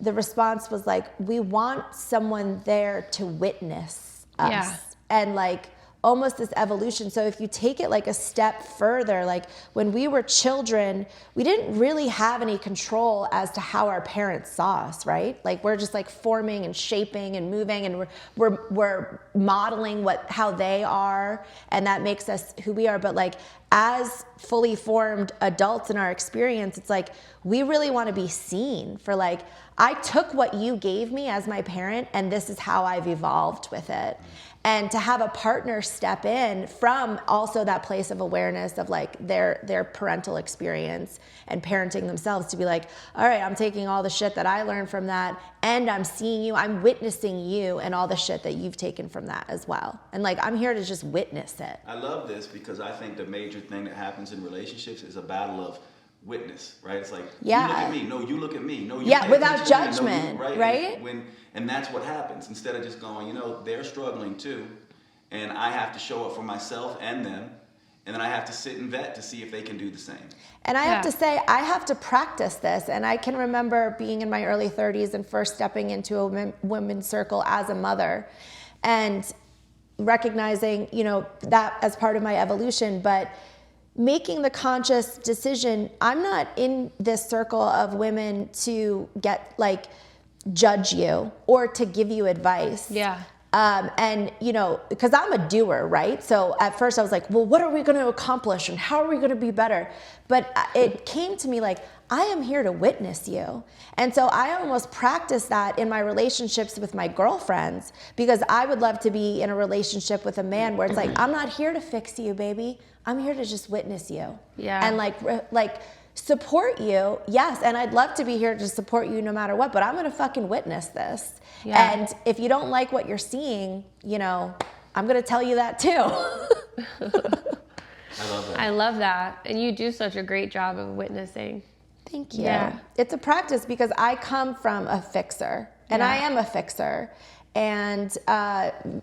the response was like, we want someone there to witness us. And like almost this evolution. So if you take it like a step further, like when we were children, we didn't really have any control as to how our parents saw us, right? Like we're just like forming and shaping and moving, and we're modeling how they are, and that makes us who we are. But like as fully formed adults in our experience, it's like we really want to be seen for like, I took what you gave me as my parent, and this is how I've evolved with it. And to have a partner step in from also that place of awareness of like their parental experience and parenting themselves, to be like, all right, I'm taking all the shit that I learned from that, and I'm seeing you, I'm witnessing you and all the shit that you've taken from that as well. And like, I'm here to just witness it. I love this because I think the major thing that happens in relationships is a battle of witness, right? It's like, you look at me, no, you look at me, no, you without judgment, no, you, right? And that's what happens. Instead of just going, you know, they're struggling too, and I have to show up for myself and them, and then I have to sit and vet to see if they can do the same. And I have to say, I have to practice this. And I can remember being in my early 30s and first stepping into a women's circle as a mother, and recognizing, you know, that as part of my evolution, but making the conscious decision, I'm not in this circle of women to get like judge you or to give you advice. Yeah. And you know, because I'm a doer, right? So at first I was like, well, what are we going to accomplish and how are we going to be better? But it came to me like, I am here to witness you. And so I almost practice that in my relationships with my girlfriends, because I would love to be in a relationship with a man where it's like, I'm not here to fix you, baby. I'm here to just witness you. Yeah. And like support you. Yes. And I'd love to be here to support you no matter what, but I'm going to fucking witness this. Yeah. And if you don't like what you're seeing, you know, I'm going to tell you that too. I love that. I love that. And you do such a great job of witnessing. Thank you. Yeah. It's a practice because I come from a fixer, and I am a fixer. And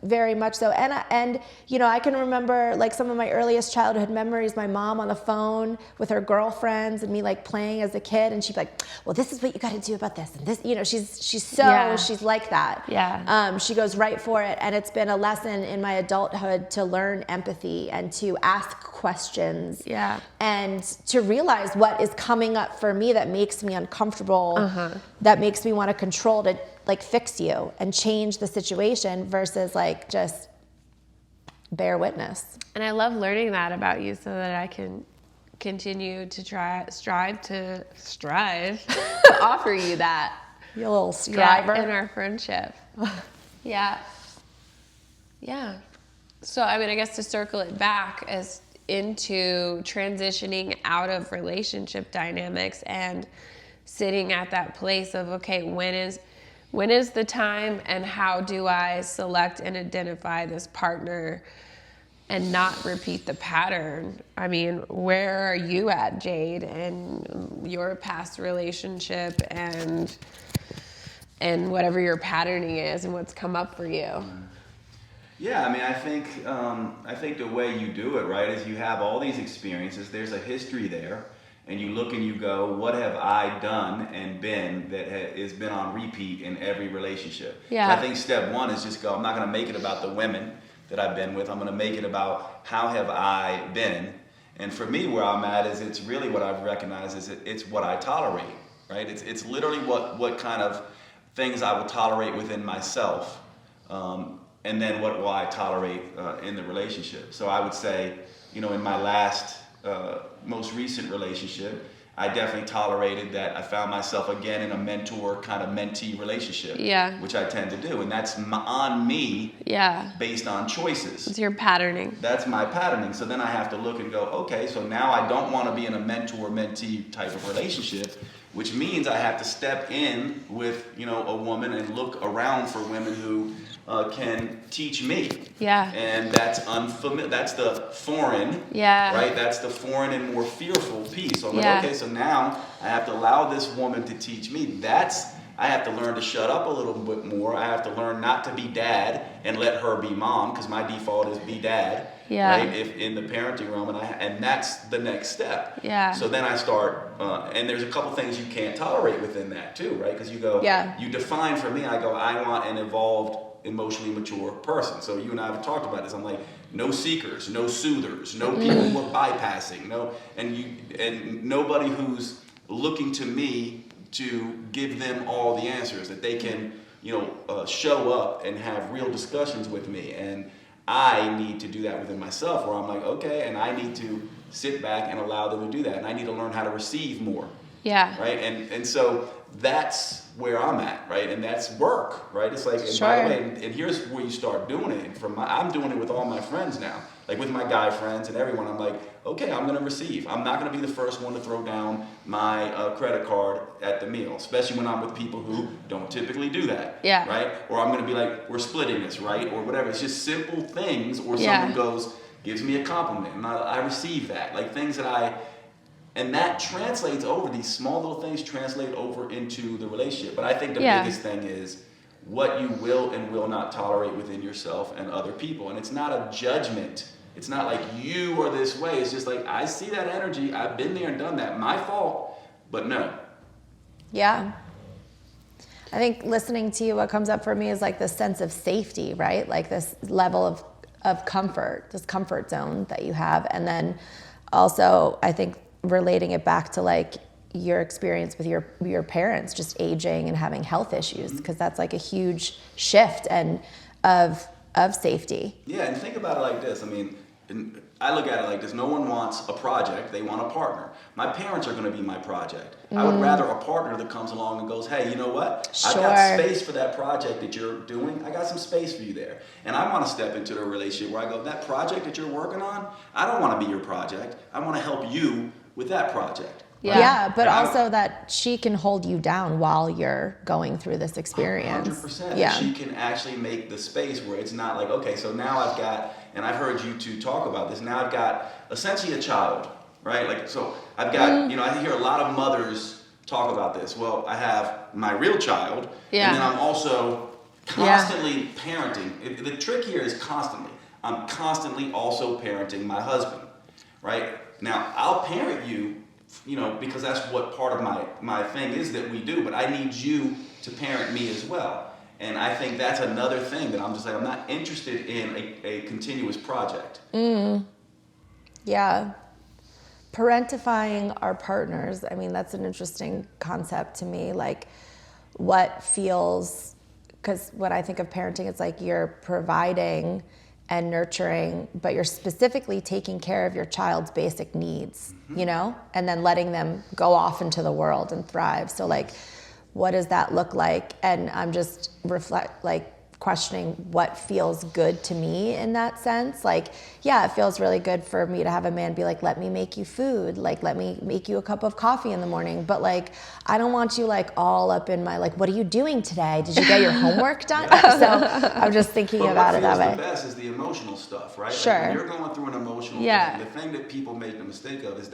very much so. And you know, I can remember like some of my earliest childhood memories, my mom on the phone with her girlfriends and me like playing as a kid, and she'd be like, well, this is what you got to do about this and this, you know, she's like that. Yeah. She goes right for it. And it's been a lesson in my adulthood to learn empathy and to ask questions. Yeah. And to realize what is coming up for me that makes me uncomfortable, that makes me want to control, to like fix you and change the situation versus like just bear witness. And I love learning that about you so that I can continue to strive to offer you that. You little striver. In our friendship. Yeah. Yeah. So, I mean, I guess to circle it back as into transitioning out of relationship dynamics and sitting at that place of, okay, when is the time and how do I select and identify this partner and not repeat the pattern? I mean, where are you at, Jade, in your past relationship and whatever your patterning is and what's come up for you? Yeah, I mean, I think the way you do it, right, is you have all these experiences. There's a history there. And you look and you go, what have I done and been that has been on repeat in every relationship? Yeah. So I think step one is just go, I'm not going to make it about the women that I've been with. I'm going to make it about how have I been. And for me, where I'm at is it's really what I've recognized is it's what I tolerate, right? It's literally what kind of things I will tolerate within myself. And then what will I tolerate in the relationship? So I would say, you know, in my last most recent relationship, I definitely tolerated that. I found myself again in a mentor kind of mentee relationship, which I tend to do, and that's on me, based on choices. It's your patterning. That's my patterning. So then I have to look and go, okay, so now I don't want to be in a mentor-mentee type of relationship, which means I have to step in with, you know, a woman and look around for women who can teach me. Yeah. And that's unfamiliar. That's the foreign. Right? That's the foreign and more fearful piece. So I'm like, okay, so now I have to allow this woman to teach me. I have to learn to shut up a little bit more. I have to learn not to be dad and let her be mom, because my default is be dad. Right? If in the parenting realm, and that's the next step. So then I start, and there's a couple things you can't tolerate within that too, right? Because you go, you define for me. I go, I want an evolved, emotionally mature person. So you and I have talked about this. I'm like, no seekers, no soothers, no people who are bypassing, and nobody who's looking to me to give them all the answers, that they can, show up and have real discussions with me. And I need to do that within myself, where I'm like, okay, and I need to sit back and allow them to do that. And I need to learn how to receive more. Right? And so that's where I'm at, right? And that's work, right? It's like, and by the way, and here's where you start doing it. I'm doing it with all my friends now, like with my guy friends and everyone. I'm like, okay, I'm going to receive. I'm not going to be the first one to throw down my credit card at the meal, especially when I'm with people who don't typically do that, right? Or I'm going to be like, we're splitting this, right? Or whatever. It's just simple things, or someone gives me a compliment, and I receive that. Like things that and that translates over, these small little things translate over into the relationship. But I think the biggest thing is what you will and will not tolerate within yourself and other people. And it's not a judgment. It's not like you are this way. It's just like, I see that energy. I've been there and done that. My fault, but no. Yeah. I think listening to you, what comes up for me is like this sense of safety, right? Like this level of comfort, this comfort zone that you have. And then also, I think, relating it back to like your experience with your parents just aging and having health issues, because that's like a huge shift and of safety. Yeah, and think about it like this. I mean, I look at it like this. No one wants a project. They want a partner. My parents are going to be my project. I would rather a partner that comes along and goes, hey, you know what? I've got space for that project that you're doing. I got some space for you there. And I want to step into a relationship where I go, that project that you're working on, I don't want to be your project. I want to help you with that project. Right? Yeah, but also that she can hold you down while you're going through this experience. 100%. Yeah. She can actually make the space where it's not like, okay, so now I've got, and I've heard you two talk about this, now I've got essentially a child, right? Like, so I've got, I hear a lot of mothers talk about this. Well, I have my real child, and then I'm also constantly parenting. The trick here is constantly. I'm constantly also parenting my husband, right? Now, I'll parent you, because that's what part of my thing is that we do, but I need you to parent me as well. And I think that's another thing that I'm just like, I'm not interested in a continuous project. Yeah. Parentifying our partners, I mean, that's an interesting concept to me. Like, what feels, because when I think of parenting, it's like you're providing and nurturing, but you're specifically taking care of your child's basic needs, and then letting them go off into the world and thrive. So like, what does that look like? And I'm just questioning what feels good to me in that sense. Like, yeah, it feels really good for me to have a man be like, let me make you food. Like, let me make you a cup of coffee in the morning. But like, I don't want you like all up in my, like, what are you doing today? Did you get your homework done? So I'm just thinking about it that way. What feels the best is the emotional stuff, right? Sure. Like when you're going through an emotional thing, the thing that people make the mistake of is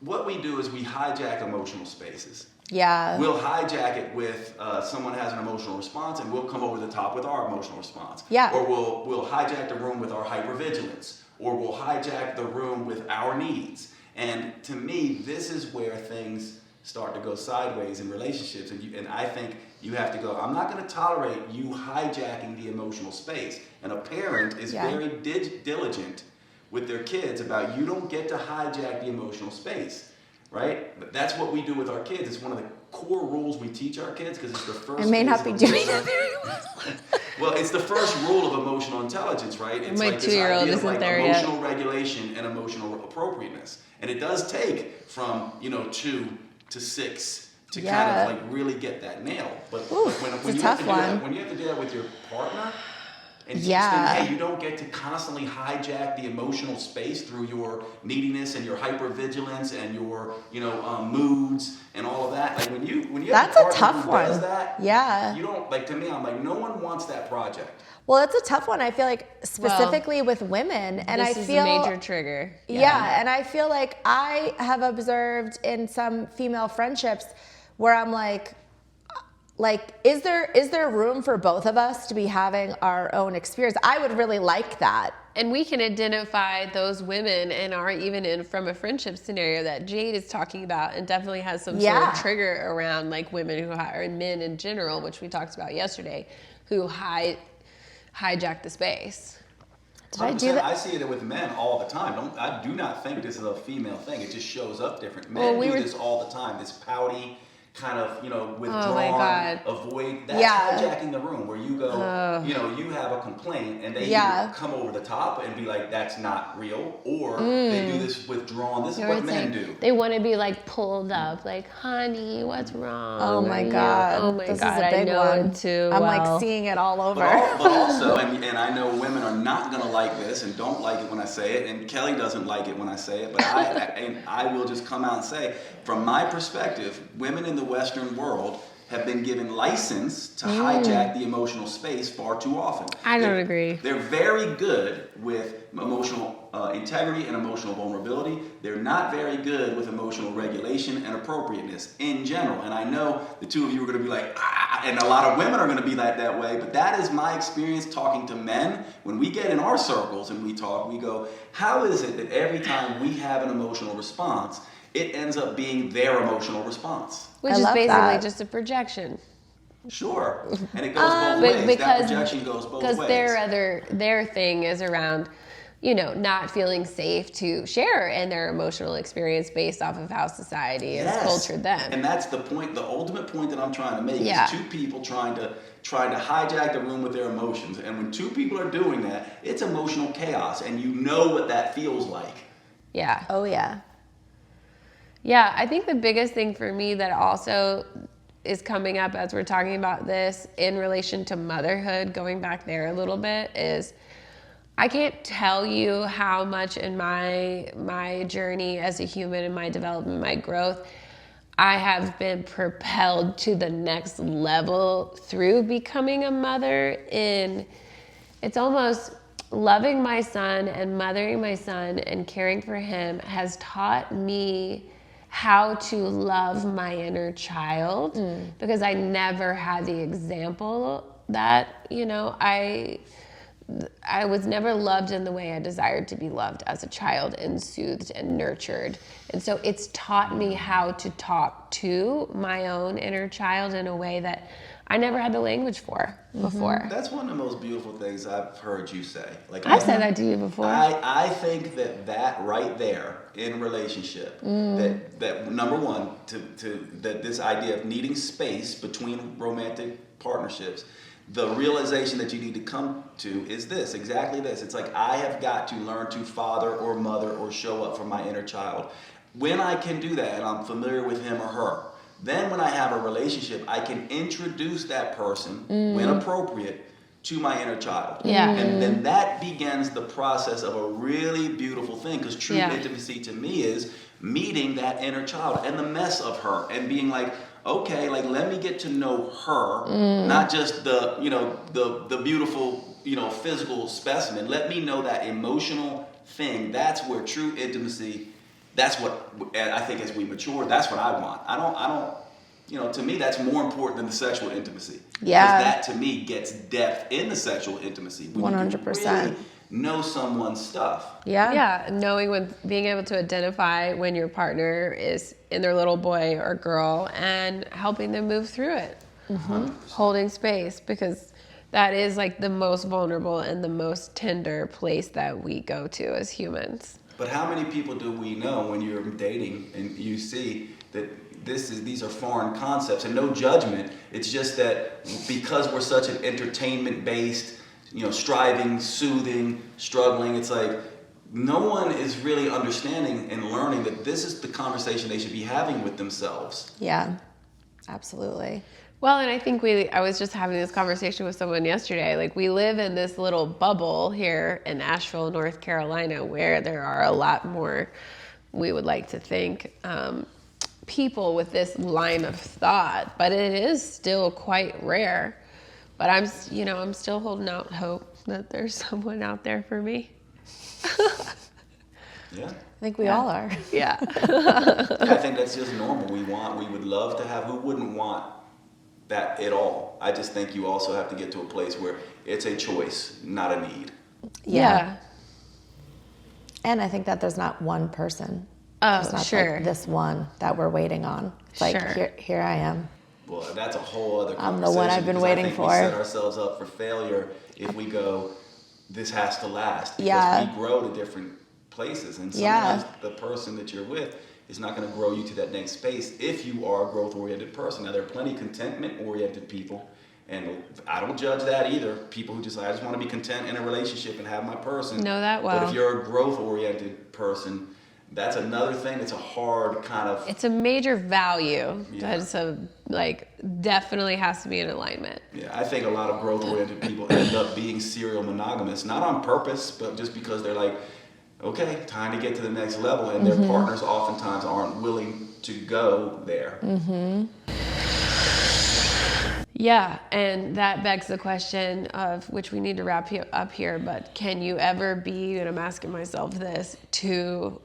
what we do is we hijack emotional spaces. Yeah. We'll hijack it with someone has an emotional response, and we'll come over the top with our emotional response. Yeah. Or we'll hijack the room with our hypervigilance, or we'll hijack the room with our needs. And to me, this is where things start to go sideways in relationships. And I think you have to go, I'm not going to tolerate you hijacking the emotional space. And a parent is very diligent with their kids about, you don't get to hijack the emotional space. Right? But that's what we do with our kids. It's one of the core rules we teach our kids because it's the first. I may not be doing it very well. Well, it's the first rule of emotional intelligence, right? It's My like 2-year-old this idea isn't of there emotional yet. regulation and emotional appropriateness. And it does take from 2 to 6 to kind of like really get that nail. But when you have to do that with your partner, and teach them, hey, you don't get to constantly hijack the emotional space through your neediness and your hypervigilance and your, moods and all of that. Like when you that's have a a tough partner who one. does that, Yeah. you don't, like, to me, I'm like, no one wants that project. Well, it's a tough one. I feel like specifically with women, and this is a major trigger. Yeah, and I feel like I have observed in some female friendships where I'm like, is there room for both of us to be having our own experience? I would really like that. And we can identify those women from a friendship scenario that Jade is talking about, and definitely has some sort of trigger around like women who and men in general, which we talked about yesterday, who hijack the space. Did I do that? I see it with men all the time. I do not think this is a female thing. It just shows up different. Men do this all the time. This pouty, kind of, withdrawn, avoid. That's hijacking the room where you go, you have a complaint and they either come over the top and be like, that's not real, or they do this withdrawn. This is what men do. They want to be like pulled up, like, honey, what's wrong? Oh my God. Oh my this God. Is a big one. Too I'm like seeing it all over. But also, and I know women are not going to like this and don't like it when I say it, and Kelly doesn't like it when I say it, but I will just come out and say, from my perspective, women in the Western world have been given license to hijack the emotional space far too often. I don't agree. They're very good with emotional integrity and emotional vulnerability. They're not very good with emotional regulation and appropriateness in general. And I know the two of you are going to be like, and a lot of women are going to be that way, but that is my experience talking to men. When we get in our circles and we talk, we go, how is it that every time we have an emotional response, it ends up being their emotional response? Which is basically just a projection. Sure. And it goes both ways. That projection goes both ways. Because their thing is around, not feeling safe to share in their emotional experience based off of how society has cultured them. And that's the point, the ultimate point that I'm trying to make is two people trying to hijack the room with their emotions. And when two people are doing that, it's emotional chaos. And you know what that feels like. Yeah. Oh, yeah. Yeah, I think the biggest thing for me that also is coming up as we're talking about this in relation to motherhood, going back there a little bit, is I can't tell you how much in my journey as a human, in my development, my growth, I have been propelled to the next level through becoming a mother. It's almost loving my son and mothering my son and caring for him has taught me how to love my inner child, because I never had the example that, I was never loved in the way I desired to be loved as a child, and soothed and nurtured. And so it's taught me how to talk to my own inner child in a way that I never had the language for before. That's one of the most beautiful things I've heard you say. Like, I've said that to you before. I think that right there in relationship, that number one, that this idea of needing space between romantic partnerships, the realization that you need to come to is exactly this. It's like, I have got to learn to father or mother or show up for my inner child. When I can do that and I'm familiar with him or her, then when I have a relationship, I can introduce that person, when appropriate, to my inner child. Yeah. And then that begins the process of a really beautiful thing, because true intimacy to me is meeting that inner child and the mess of her and being like, okay, like, let me get to know her, not just the beautiful, physical specimen. Let me know that emotional thing. That's where true intimacy, that's what I think as we mature, that's what I want. I don't, to me, that's more important than the sexual intimacy. Yeah. Because that to me gets depth in the sexual intimacy. 100%. Really know someone's stuff. Yeah. Yeah, being able to identify when your partner is in their little boy or girl and helping them move through it. Holding space, because that is like the most vulnerable and the most tender place that we go to as humans. But how many people do we know when you're dating and you see that these are foreign concepts, and no judgment. It's just that because we're such an entertainment-based, striving, soothing, struggling, it's like no one is really understanding and learning that this is the conversation they should be having with themselves. Yeah, absolutely. Well, and I think I was just having this conversation with someone yesterday. Like, we live in this little bubble here in Asheville, North Carolina, where there are a lot more, we would like to think, people with this line of thought, but it is still quite rare. But I'm still holding out hope that there's someone out there for me. Yeah. I think we all are. Yeah. I think that's just normal. We would love to have, who wouldn't want that at all? I just think you also have to get to a place where it's a choice, not a need. Yeah. And I think that there's not one person. Oh, it's not sure. like this one that we're waiting on. It's like, here I am. Well, that's a whole other conversation. I'm the one I've been waiting for. I think we set ourselves up for failure if we go, this has to last. Because we grow to different places. And sometimes the person that you're with is not going to grow you to that next space if you are a growth-oriented person. Now, there are plenty of contentment-oriented people, and I don't judge that either. People who just, I just want to be content in a relationship and have my person. Know that well. But if you're a growth-oriented person, that's another thing. It's a hard kind of... It's a major value. Yeah. That's definitely has to be in alignment. Yeah, I think a lot of growth-oriented people end up being serial monogamous, not on purpose, but just because they're like, okay, time to get to the next level, and their partners oftentimes aren't willing to go there. Yeah, and that begs the question of, which we need to wrap up here, but can you ever be, and I'm asking myself this, too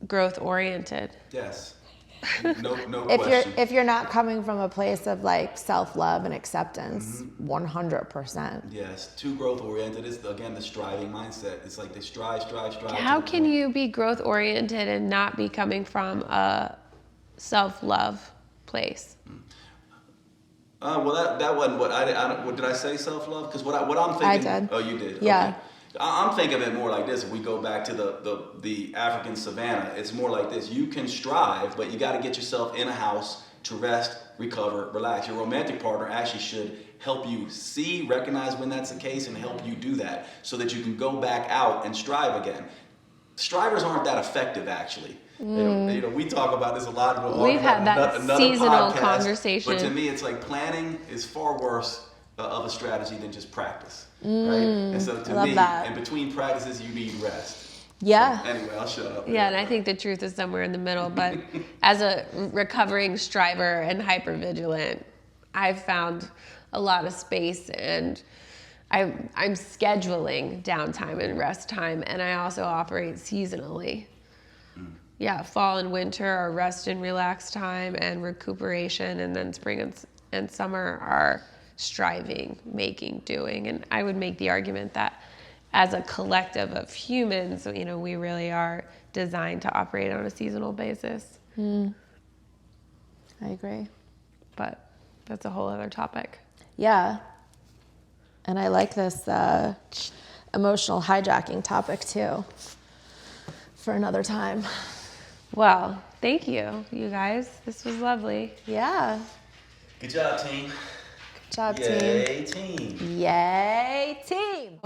growth-oriented? Yes. No question. If you're not coming from a place of like self-love and acceptance, 100%. Yes, too growth-oriented is, again, the striving mindset. It's like they strive. How can you be growth-oriented and not be coming from a self-love place? Well, that wasn't what did I say, self-love? Because what I'm thinking. I did. Oh, you did. Yeah. Okay. I'm thinking of it more like this. If we go back to the African savannah, it's more like this. You can strive, but you got to get yourself in a house to rest, recover, relax. Your romantic partner actually should help you recognize when that's the case, and help you do that so that you can go back out and strive again. Strivers aren't that effective, actually. We talk about this a lot. We've had that seasonal conversation. But to me, it's like planning is far worse of a strategy than just practice. Right? And so to me, in between practices, you need rest. Yeah. So anyway, I'll shut up. Yeah, and I think the truth is somewhere in the middle. But as a recovering striver and hypervigilant, I've found a lot of space, and I'm scheduling downtime and rest time, and I also operate seasonally. Yeah, fall and winter are rest and relax time and recuperation, and then spring and summer are striving, making, doing. And I would make the argument that as a collective of humans, we really are designed to operate on a seasonal basis. I agree. But that's a whole other topic. Yeah. And I like this emotional hijacking topic too for another time. Well, thank you, you guys. This was lovely. Yeah. Good job, team. Good job, Yay, team. team. Yay, team.